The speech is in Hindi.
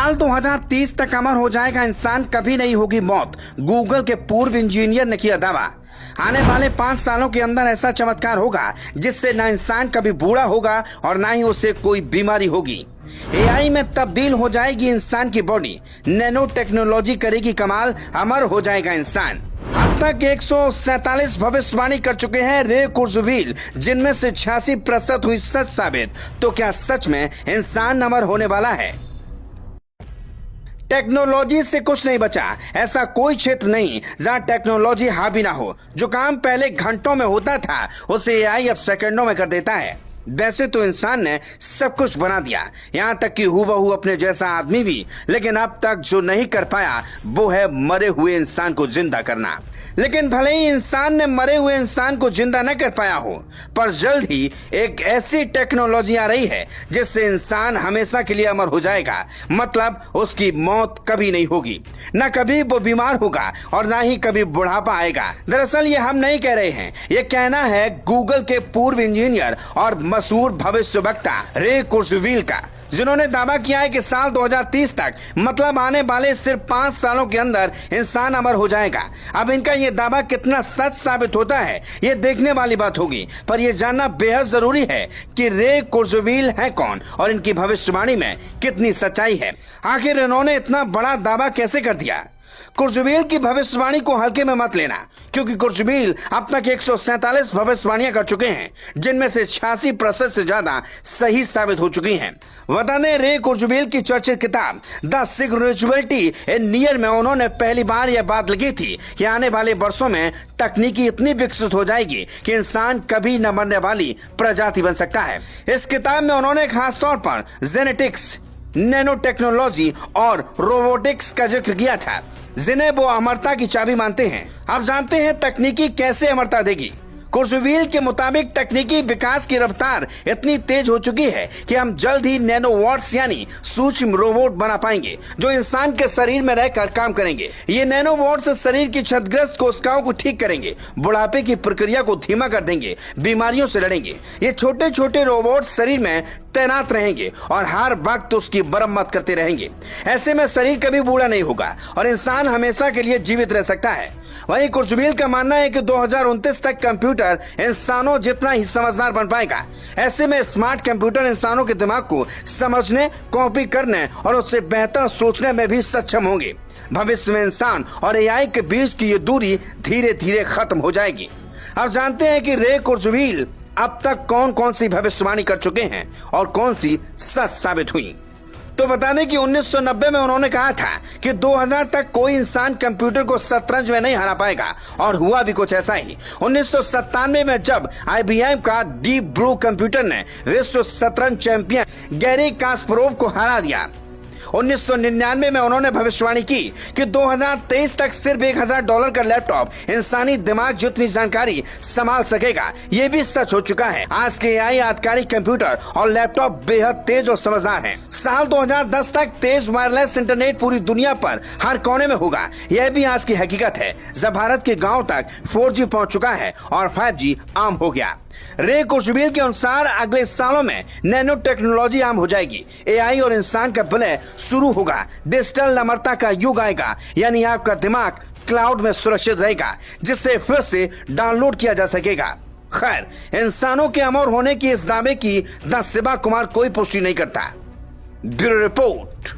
साल 2030 तक अमर हो जाएगा इंसान, कभी नहीं होगी मौत। गूगल के पूर्व इंजीनियर ने किया दावा। आने वाले 5 सालों के अंदर ऐसा चमत्कार होगा जिससे ना इंसान कभी बूढ़ा होगा और ना ही उसे कोई बीमारी होगी। एआई में तब्दील हो जाएगी इंसान की बॉडी, नैनो टेक्नोलॉजी करेगी कमाल, अमर हो जाएगा इंसान। अब तक 147 भविष्यवाणी कर चुके हैं रे कुर्जुवील, जिनमें से 86% हुई सच साबित। तो क्या सच में इंसान अमर होने वाला है? टेक्नोलॉजी से कुछ नहीं बचा, ऐसा कोई क्षेत्र नहीं जहां टेक्नोलॉजी हावी ना हो। जो काम पहले घंटों में होता था उसे एआई अब सेकंडों में कर देता है। वैसे तो इंसान ने सब कुछ बना दिया, यहाँ तक कि हूबहू अपने जैसा आदमी भी, लेकिन अब तक जो नहीं कर पाया वो है मरे हुए इंसान को जिंदा करना। लेकिन भले ही इंसान ने मरे हुए इंसान को जिंदा न कर पाया हो, पर जल्द ही एक ऐसी टेक्नोलॉजी आ रही है जिससे इंसान हमेशा के लिए अमर हो जाएगा। मतलब उसकी मौत कभी नहीं होगी, न कभी वो बीमार होगा और न ही कभी बुढ़ापा आएगा। दरअसल ये हम नहीं कह रहे हैं, ये कहना है गूगल के पूर्व इंजीनियर और मशहूर भविष्यवक्ता रे कुर्जुवील का, जिन्होंने दावा किया है कि साल 2030 तक, मतलब आने वाले सिर्फ 5 सालों के अंदर इंसान अमर हो जाएगा। अब इनका ये दावा कितना सच साबित होता है ये देखने वाली बात होगी, पर यह जानना बेहद जरूरी है कि रे कुर्जुवील है कौन और इनकी भविष्यवाणी में कितनी सच्चाई है। आखिर इन्होंने इतना बड़ा दावा कैसे कर दिया? कुर्जुवील की भविष्यवाणी को हल्के में मत लेना, क्योंकि कुर्जुवील अब तक 147 भविष्यवाणियां कर चुके हैं, जिनमें से 86% से ज्यादा सही साबित हो चुकी हैं। बता दें, रे कुर्जुवील की चर्चित किताब द सिंक्रोनिसिटी इन नियर में उन्होंने पहली बार यह बात लिखी थी कि आने वाले वर्षों में तकनीकी इतनी विकसित हो जाएगी कि इंसान कभी न मरने वाली प्रजाति बन सकता है। इस किताब में उन्होंने खासतौर पर जेनेटिक्स, नैनो टेक्नोलॉजी और रोबोटिक्स का जिक्र किया था, जिन्हें वो अमरता की चाबी मानते हैं। अब जानते हैं तकनीकी कैसे अमरता देगी। कुर्जुवील के मुताबिक तकनीकी विकास की रफ्तार इतनी तेज हो चुकी है कि हम जल्द ही नैनोवॉट्स यानी सूक्ष्म रोबोट बना पाएंगे जो इंसान के शरीर में रहकर काम करेंगे। ये नैनोवॉट्स शरीर की क्षतिग्रस्त कोशिकाओं को ठीक करेंगे, बुढ़ापे की प्रक्रिया को धीमा कर देंगे, बीमारियों से लड़ेंगे। ये छोटे छोटे रोबोट शरीर में तैनात रहेंगे और हर वक्त उसकी मरम्मत करते रहेंगे। ऐसे में शरीर कभी बूढ़ा नहीं होगा और इंसान हमेशा के लिए जीवित रह सकता है। वहीं कुर्जुवील का मानना है कि 2029 तक कंप्यूटर इंसानों जितना ही समझदार बन पाएगा। ऐसे में स्मार्ट कंप्यूटर इंसानों के दिमाग को समझने, कॉपी करने और उससे बेहतर सोचने में भी सक्षम होंगे। भविष्य में इंसान और एआई के बीच की ये दूरी धीरे धीरे खत्म हो जाएगी। अब जानते हैं कि रे कुर्जुवील अब तक कौन कौन सी भविष्यवाणी कर चुके हैं और कौन सी सच साबित हुई। तो बता दें कि 1990 में उन्होंने कहा था कि 2000 तक कोई इंसान कंप्यूटर को शतरंज में नहीं हरा पाएगा, और हुआ भी कुछ ऐसा ही। 1997 में जब IBM का डीप ब्लू कंप्यूटर ने विश्व शतरंज चैंपियन गैरी कास्परोव को हरा दिया। 1999 में उन्होंने भविष्यवाणी की कि 2023 तक सिर्फ $1000 का लैपटॉप इंसानी दिमाग जितनी जानकारी संभाल सकेगा। ये भी सच हो चुका है। आज के एआई आधिकारिक कंप्यूटर और लैपटॉप बेहद तेज और समझदार हैं। साल 2010 तक तेज वायरलेस इंटरनेट पूरी दुनिया पर हर कोने में होगा। यह भी आज की हकीकत है, जब भारत के गाँव तक 4G पहुँच चुका है और 5G आम हो गया। रे कुर्जुवील के अनुसार अगले सालों में नैनो टेक्नोलॉजी आम हो जाएगी, एआई और इंसान का विलय शुरू होगा, डिजिटल अमरता का युग आएगा, यानी आपका दिमाग क्लाउड में सुरक्षित रहेगा, जिससे फिर से डाउनलोड किया जा सकेगा। खैर, इंसानों के अमर होने की इस दावे की द शिवा कुमार कोई पुष्टि नहीं करता। Bureau report.